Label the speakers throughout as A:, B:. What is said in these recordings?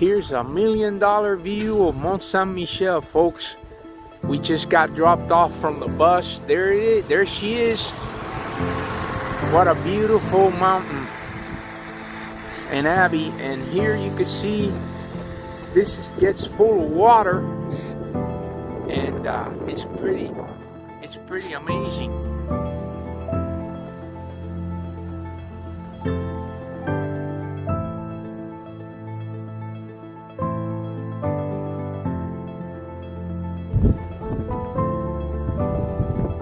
A: Here's $1 million view of Mont San-Michel, folks. We just got dropped off from the bus. There it is. There she is. What a beautiful mountain. And Abbey, and here you can see this gets full of water, and it's pretty amazing.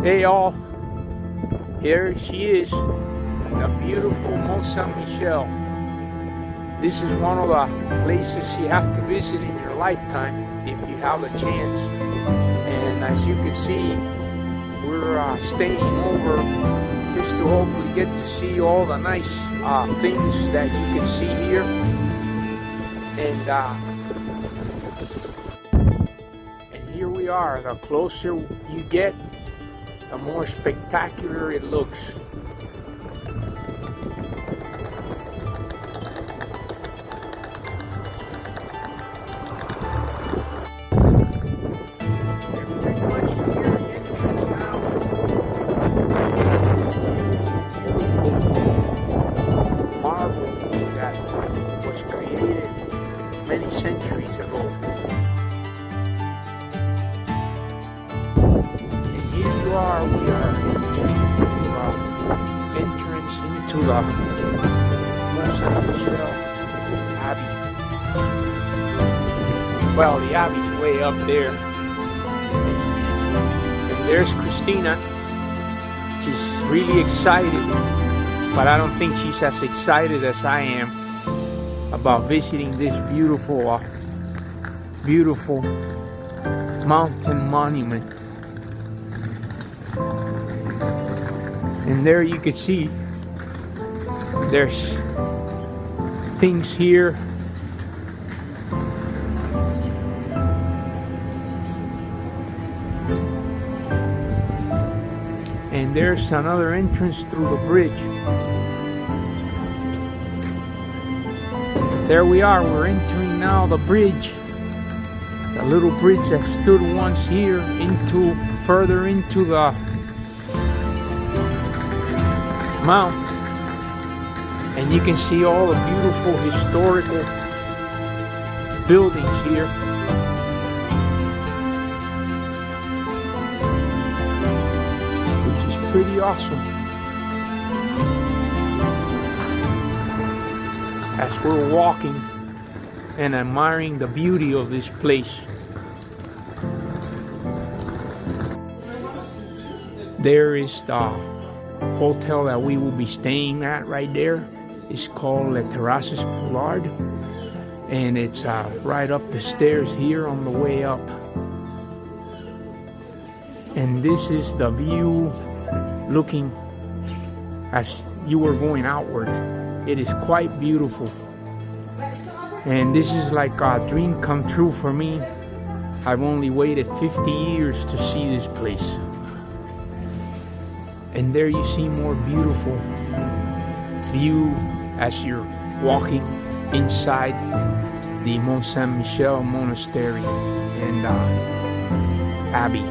A: Hey all, here she is, the beautiful Mont San-Michel. This is one of the places you have to visit in your lifetime if you have a chance. And as you can see, we're staying over just to hopefully get to see all the nice things that you can see here. And here we are. The closer you get, the more spectacular it looks. Marble that was created many centuries ago. And here you are, we are entrance into the Mont San-Michel Abbey. Well, the Abbey's way up there. And there's Christina. She's really excited, but I don't think she's as excited as I am about visiting this beautiful, beautiful mountain monument. And there you can see there's things here. And there's another entrance through the bridge. There we are, we're entering now the bridge. The little bridge that stood once here further into the mount. And you can see all the beautiful historical buildings here. Pretty awesome. As we're walking and admiring the beauty of this place. There is the hotel that we will be staying at right there. It's called Le Terrace, and it's right up the stairs here on the way up. And this is the view looking as you were going outward. It is quite beautiful, and this is like a dream come true for me. I've only waited 50 years to see this place. And there you see more beautiful view as you're walking inside the Mont San-Michel Monastery and Abbey.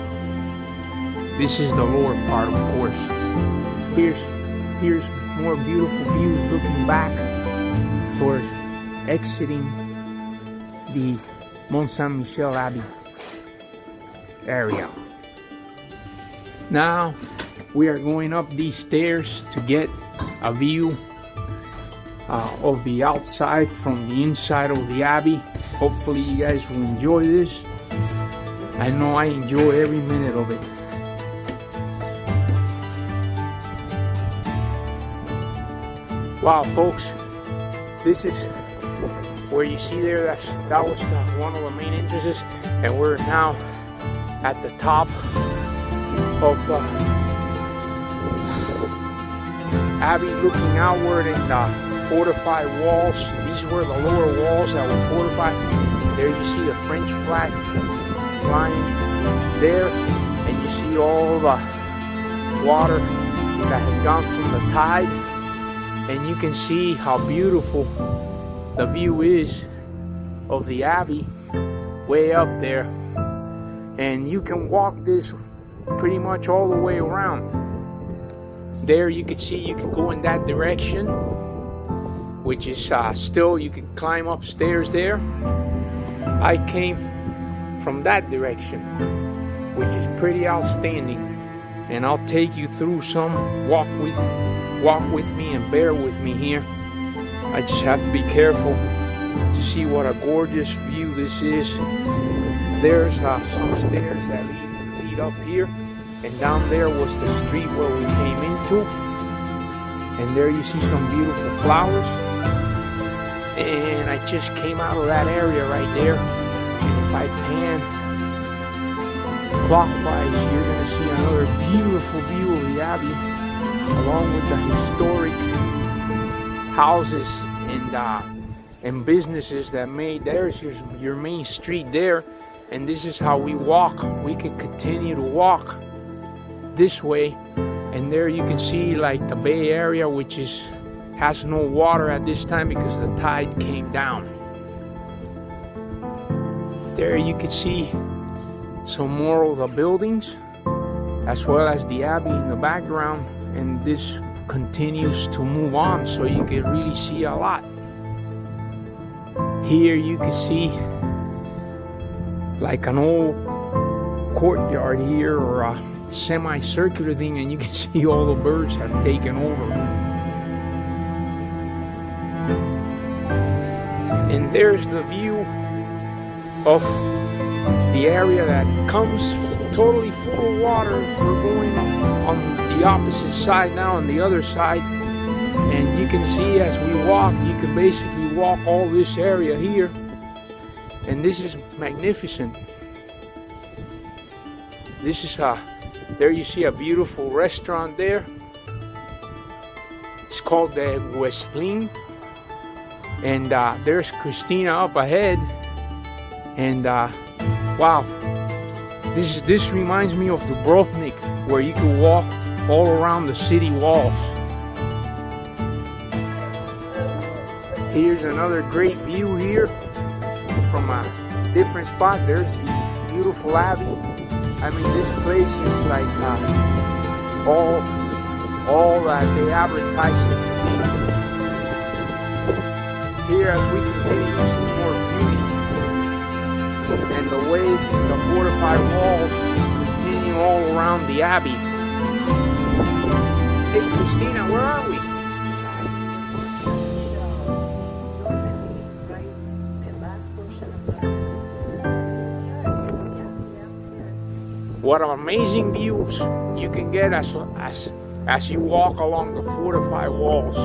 A: This is the lower part, of course. Here's more beautiful views looking back towards exiting the Mont San-Michel Abbey area. Now we are going up these stairs to get a view of the outside from the inside of the Abbey. Hopefully you guys will enjoy this. I know I enjoy every minute of it. Wow, folks, this is where you see there, that was one of the main entrances, and we're now at the top of the Abbey, looking outward in the fortified walls. These were the lower walls that were fortified. There you see the French flag flying there, and you see all the water that has gone from the tide. And you can see how beautiful the view is of the Abbey, way up there. And you can walk this pretty much all the way around. There you can see you can go in that direction, which is still, you can climb upstairs there. I came from that direction, which is pretty outstanding. And I'll take you through some. Walk with me and bear with me here. I just have to be careful to see what a gorgeous view this is. There's some stairs that lead up here, and down there was the street where we came into. And there you see some beautiful flowers. And I just came out of that area right there. And if I pan clockwise, you're going to see another beautiful view of the Abbey, along with the historic houses and businesses that made. There's your main street there, and this is how we walk. We can continue to walk this way, and there you can see like the Bay Area, which has no water at this time because the tide came down. There you can see some more of the buildings, as well as the Abbey in the background, and this continues to move on, so you can really see a lot. Here you can see like an old courtyard here, or a semicircular thing, and you can see all the birds have taken over. And there's the view of the area that comes totally full of water. We're going on the opposite side now, on the other side, and you can see as we walk, you can basically walk all this area here, and this is magnificent. This is there you see a beautiful restaurant there. It's called the Westlin, and there's Christina up ahead, and wow, this reminds me of Dubrovnik, where you can walk all around the city walls. Here's another great view here from a different spot. There's the beautiful Abbey. I mean, this place is like all that they advertise it to be. Here, as we continue to see more beauty, and the way the fortified walls continue all around the Abbey. Hey, Christina, where are we? What amazing views you can get as you walk along the fortified walls.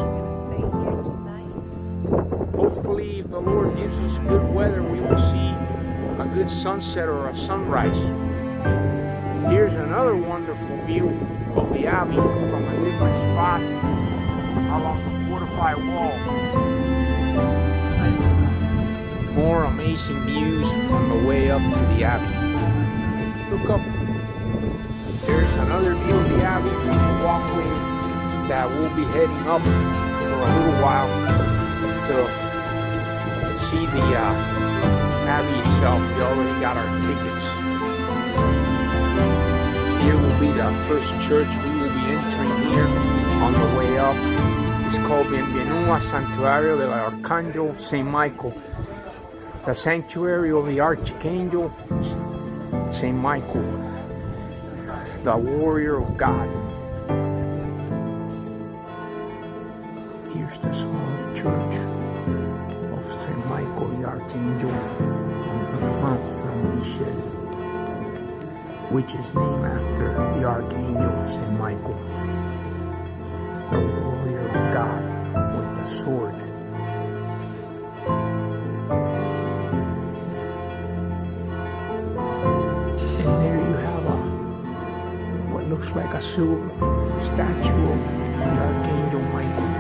A: Hopefully, if the Lord gives us good weather, we will see a good sunset or a sunrise. Here's another wonderful view of the Abbey from a different spot along the fortified wall. More amazing views on the way up to the Abbey. Look up. There's another view of the Abbey from the walkway that we'll be heading up for a little while to see the Abbey itself. We already got our tickets. Here will be the first church we will be entering here on the way up. It's called Bienvenido al Santuario del Arcángel Saint Michael, the sanctuary of the Archangel Saint Michael, the warrior of God. Here's the small church of Saint Michael the Archangel on Mont San-Michel, which is named after the Archangel Saint Michael, the warrior of God with the sword. And there you have what looks like a silver statue of the Archangel Michael.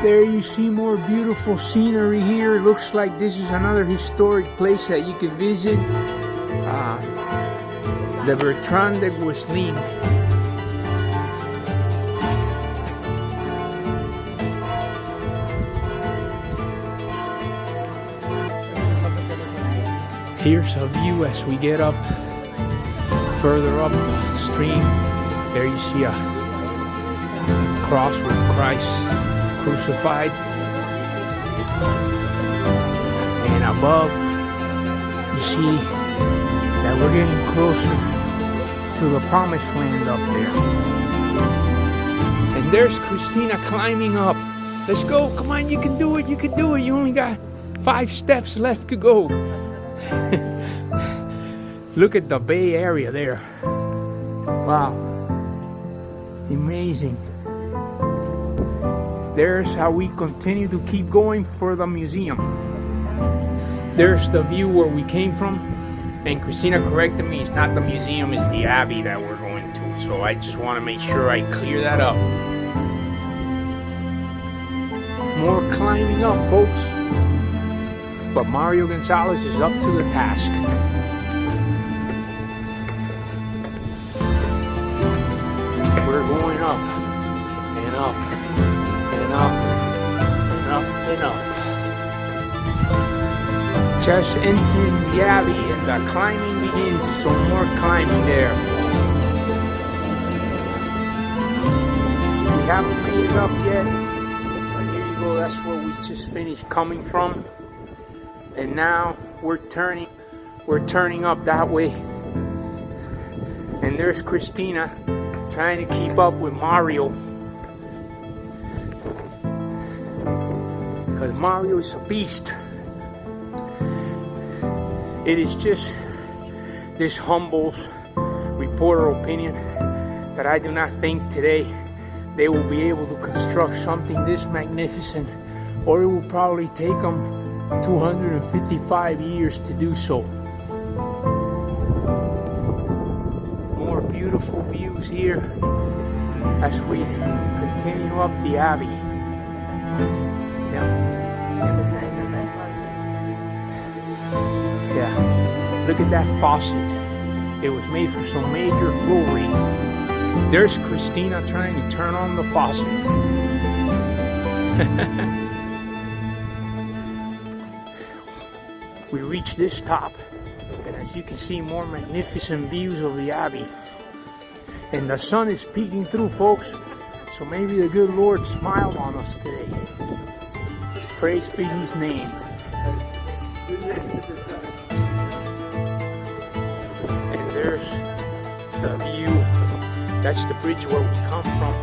A: There you see more beautiful scenery here. It looks like this is another historic place that you can visit. The Bertrand de Guesclin. Here's a view as we get up further up the stream. There you see a cross with Christ crucified, and above you see that we're getting closer to the promised land up there. And there's Christina climbing up. Let's go, come on, you can do it, you can do it. You only got 5 steps left to go. Look at the Bay Area there. Wow, amazing. There's how we continue to keep going for the museum. There's the view where we came from, and Christina corrected me, it's not the museum, it's the Abbey that we're going to. So I just want to make sure I clear that up. More climbing up, folks. But Mario Gonzalez is up to the task. We're going up and up and up and up and up. Just entering the Abbey and the climbing begins. So more climbing there. We haven't made it up yet, but here you go. That's where we just finished coming from, and now we're turning up that way. And there's Christina trying to keep up with Mario, because Mario is a beast. It is just this humble reporter opinion that I do not think today they will be able to construct something this magnificent, or it will probably take them 255 years to do so. More beautiful views here as we continue up the Abbey. Yeah, look at that faucet. It was made for some major flooring. There's Christina trying to turn on the faucet. We reach this top, and as you can see, more magnificent views of the Abbey. And the sun is peeking through, folks, so maybe the good Lord smiled on us today. Praise be His name. And there's the view. That's the bridge where we come from.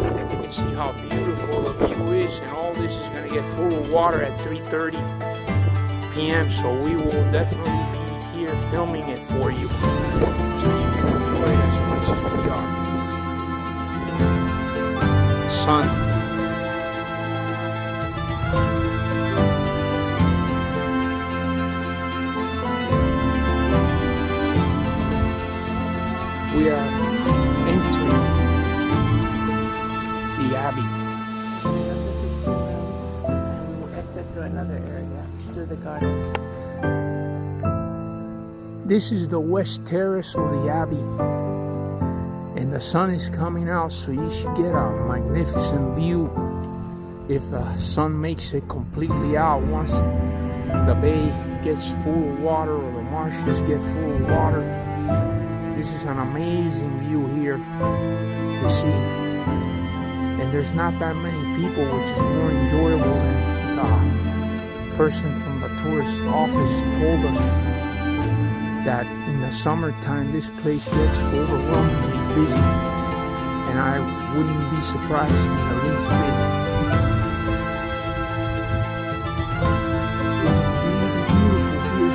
A: And you can see how beautiful the view is, and all this is going to get full of water at 3:30 PM, so we will definitely be here filming it for you, so you can enjoy it as much as we are. Sun. We are entering the Abbey.
B: Exit through another area, through the garden.
A: This is the west terrace of the Abbey, and the sun is coming out, so you should get a magnificent view if the sun makes it completely out. Once the bay gets full of water, or the marshes get full of water, this is an amazing view here to see. And there's not that many people, which is more enjoyable than the person from the tourist office told us that in the summertime this place gets overwhelmingly busy, and I wouldn't be surprised in the least bit. It's beautiful here.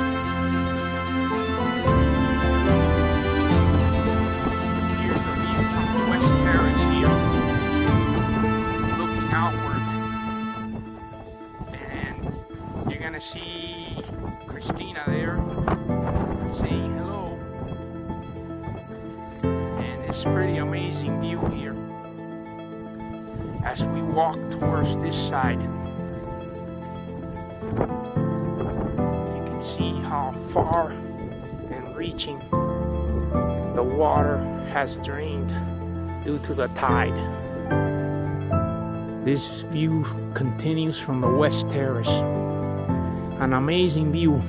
A: Here's a view from the West Terrace here, looking outward, and you're gonna see Christina there saying hello, and it's a pretty amazing view here. as we walk towards this side. You can see how far and reaching the water has drained due to the tide. This view continues from the west terrace. An amazing view.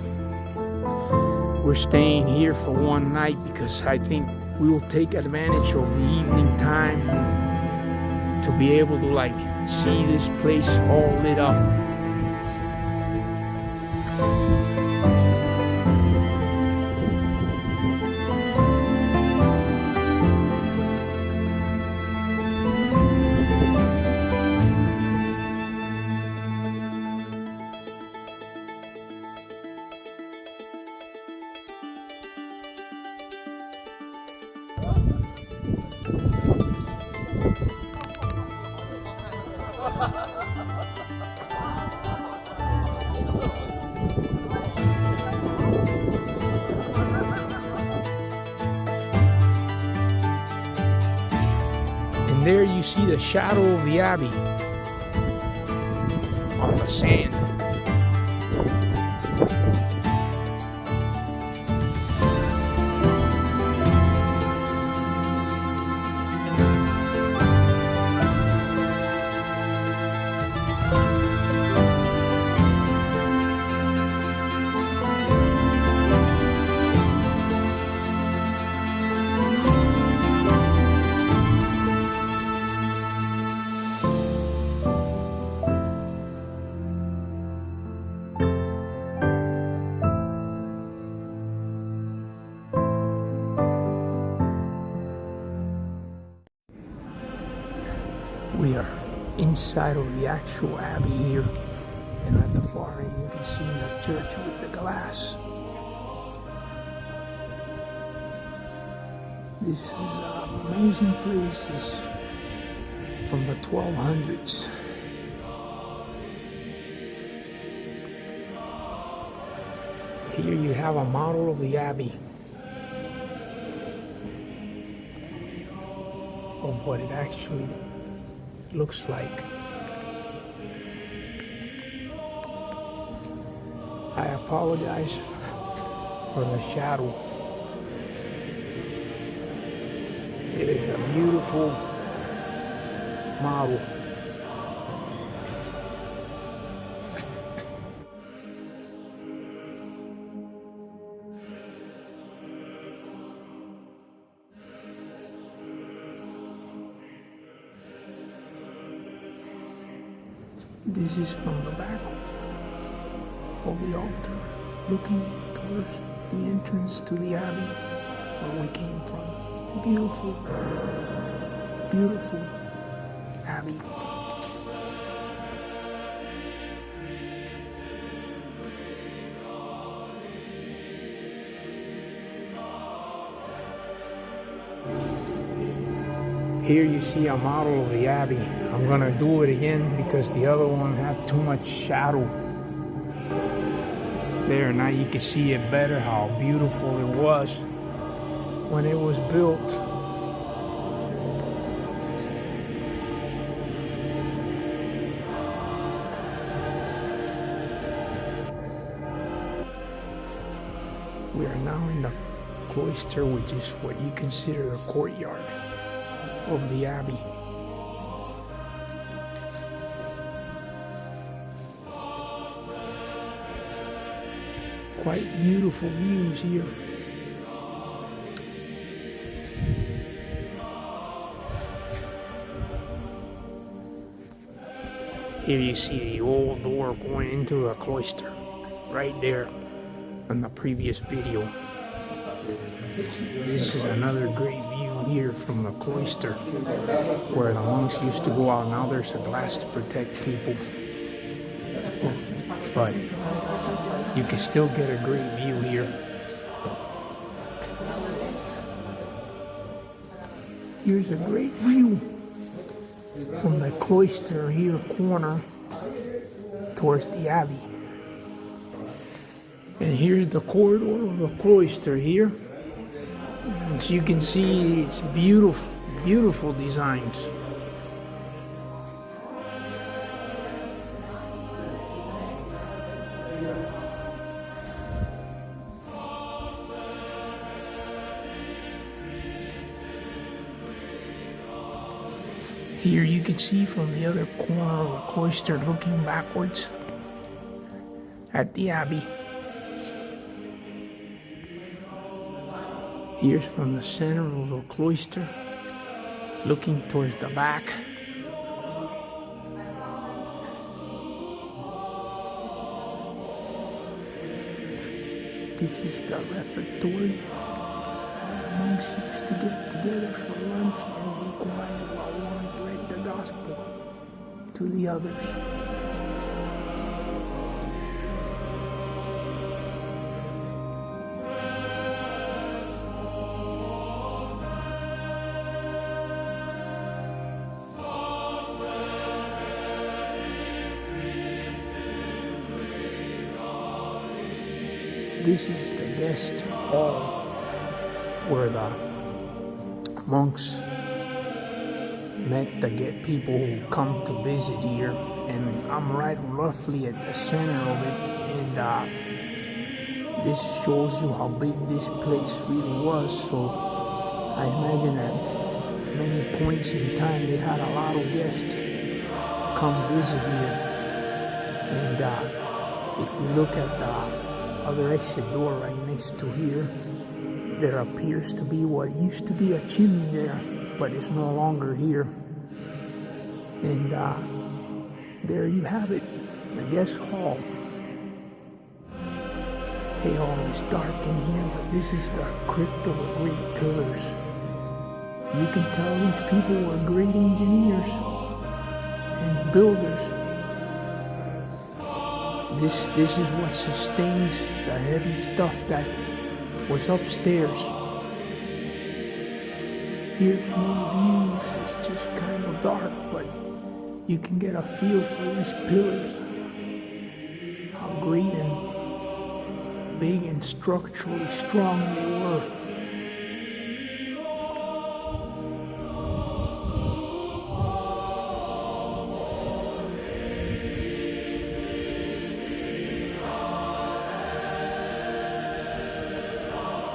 A: We're staying here for one night because I think we will take advantage of the evening time to be able to like see this place all lit up. And there you see the shadow of the abbey on the sand. We are inside of the actual abbey here, and at the far end you can see the church with the glass. This is an amazing place. It's from the 1200s. Here you have a model of the abbey, of what it actually looks like. I apologize for the shadow. It is a beautiful model. This is from the back of the altar, looking towards the entrance to the abbey where we came from. Beautiful, beautiful abbey. Here you see a model of the abbey. I'm gonna do it again because the other one had too much shadow. There, now you can see it better how beautiful it was when it was built. We are now in the cloister, which is what you consider a courtyard of the abbey. Quite beautiful views here. Here you see the old door going into a cloister, right there on the previous video. This is another great view here from the cloister where the monks used to go out. Now there's a glass to protect people, but you can still get a great view here. Here's a great view from the cloister here corner towards the abbey. And here's the corridor of the cloister here. As you can see, it's beautiful, beautiful designs. Here you can see from the other corner of the cloister looking backwards at the abbey. Here's from the center of the cloister looking towards the back. This is the refectory. The monks used to get together for lunch and be quiet while one read the gospel to the others. This is the guest hall where the monks met to get people who come to visit here, and I'm right roughly at the center of it, and this shows you how big this place really was. So I imagine at many points in time they had a lot of guests come visit here. And if you look at the other exit door right next to here, there appears to be what used to be a chimney there, but it's no longer here. And there you have it, the guest hall. Hey, all is dark in here, but this is the crypt of the great pillars. You can tell these people were great engineers and builders. This is what sustains the heavy stuff that was upstairs. Here's more views. It's just kind of dark, but you can get a feel for these pillars. How great and big and structurally strong they were.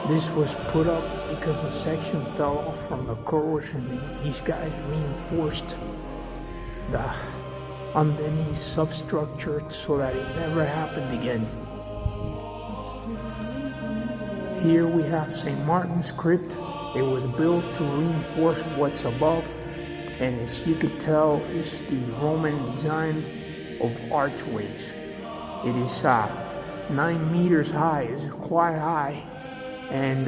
A: This was put up because a section fell off from the corrosion, and these guys reinforced the underneath substructure so that it never happened again. Here we have St. Martin's crypt. It was built to reinforce what's above, and as you can tell, it's the Roman design of archways. It is 9 meters high. It's quite high. And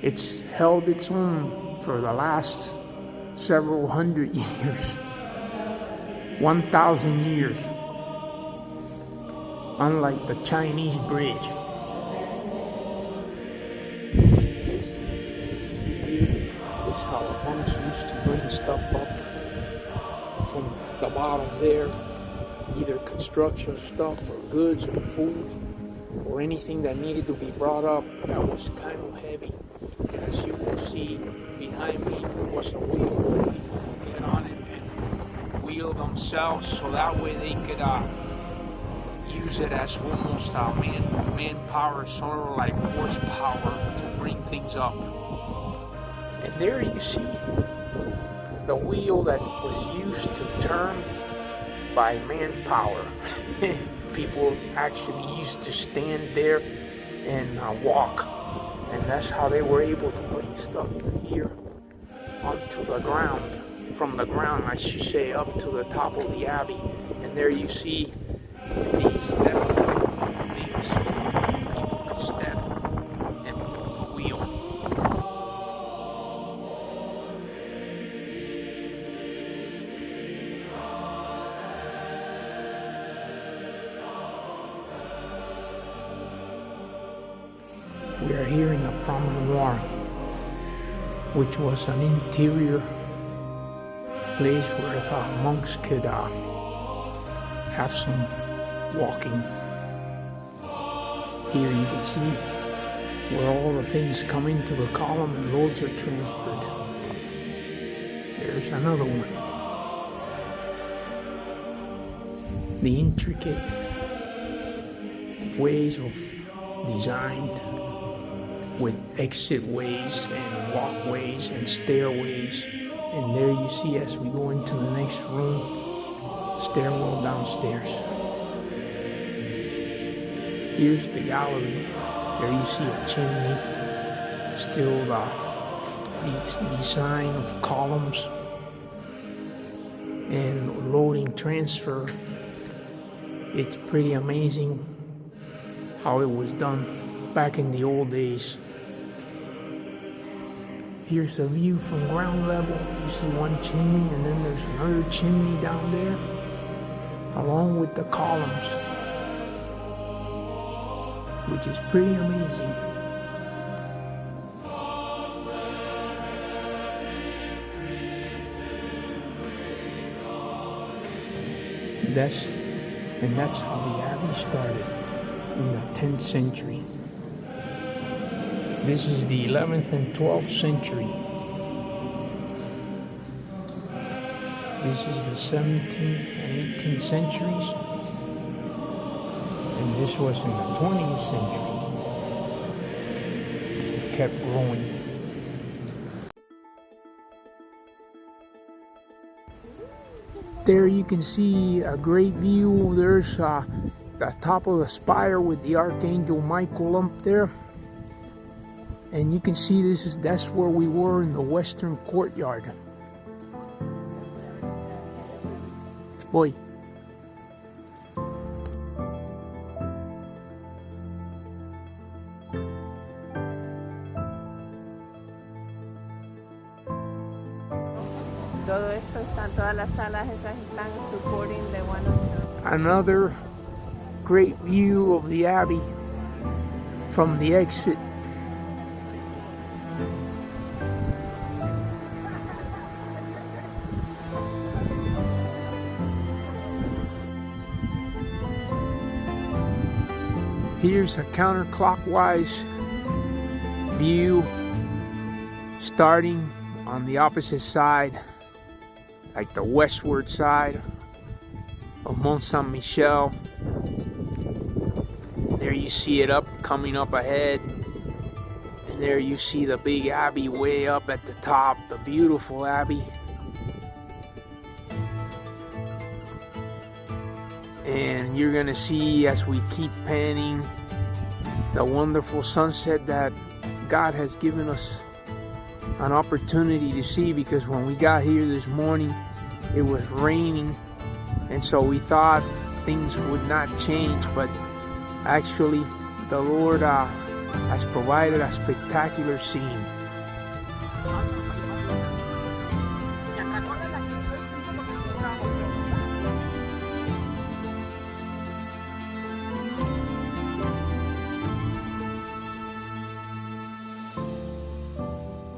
A: it's held its own for the last several hundred years, 1,000 years, unlike the Chinese bridge. This is how the monks used to bring stuff up from the bottom there, either construction stuff or goods or food, or anything that needed to be brought up that was kind of heavy. And as you will see behind me, was a wheel where people would get on it and wheel themselves, so that way they could use it as almost manpower, sort of like horsepower to bring things up. And there you see the wheel that was used to turn by manpower. People actually used to stand there and walk, and that's how they were able to bring stuff here onto the ground, from the ground I should say, up to the top of the abbey. And there you see these step things so people could step and move the wheel. We are here in the Promenade, which was an interior place where monks could have some walking. Here you can see where all the things come into the column and loads are transferred. There's another one. The intricate ways of design with exit ways and walkways and stairways And there you see as we go into the next room, stairwell downstairs. Here's the gallery. There you see a chimney. Still the design of columns and loading transfer. It's pretty amazing how it was done back in the old days. Here's a view from ground level. You see one chimney and then there's another chimney down there along with the columns, which is pretty amazing. That's how the Abbey started in the 10th century. This is the 11th and 12th century. This is the 17th and 18th centuries. And this was in the 20th century. It kept growing. There you can see a great view. There's the top of the spire with the Archangel Michael up there. And you can see that's where we were in the western courtyard. Boy.
B: Todo esto están, todas las salas esas están supporting the one of the...
A: Another great view of the Abbey from the exit. Here's a counterclockwise view starting on the opposite side, like the westward side of Mont San-Michel. There you see it coming up ahead. And there you see the big Abbey way up at the top, the beautiful Abbey. And you're gonna see as we keep panning the wonderful sunset that God has given us an opportunity to see, because when we got here this morning it was raining, and so we thought things would not change, but actually the Lord has provided a spectacular scene.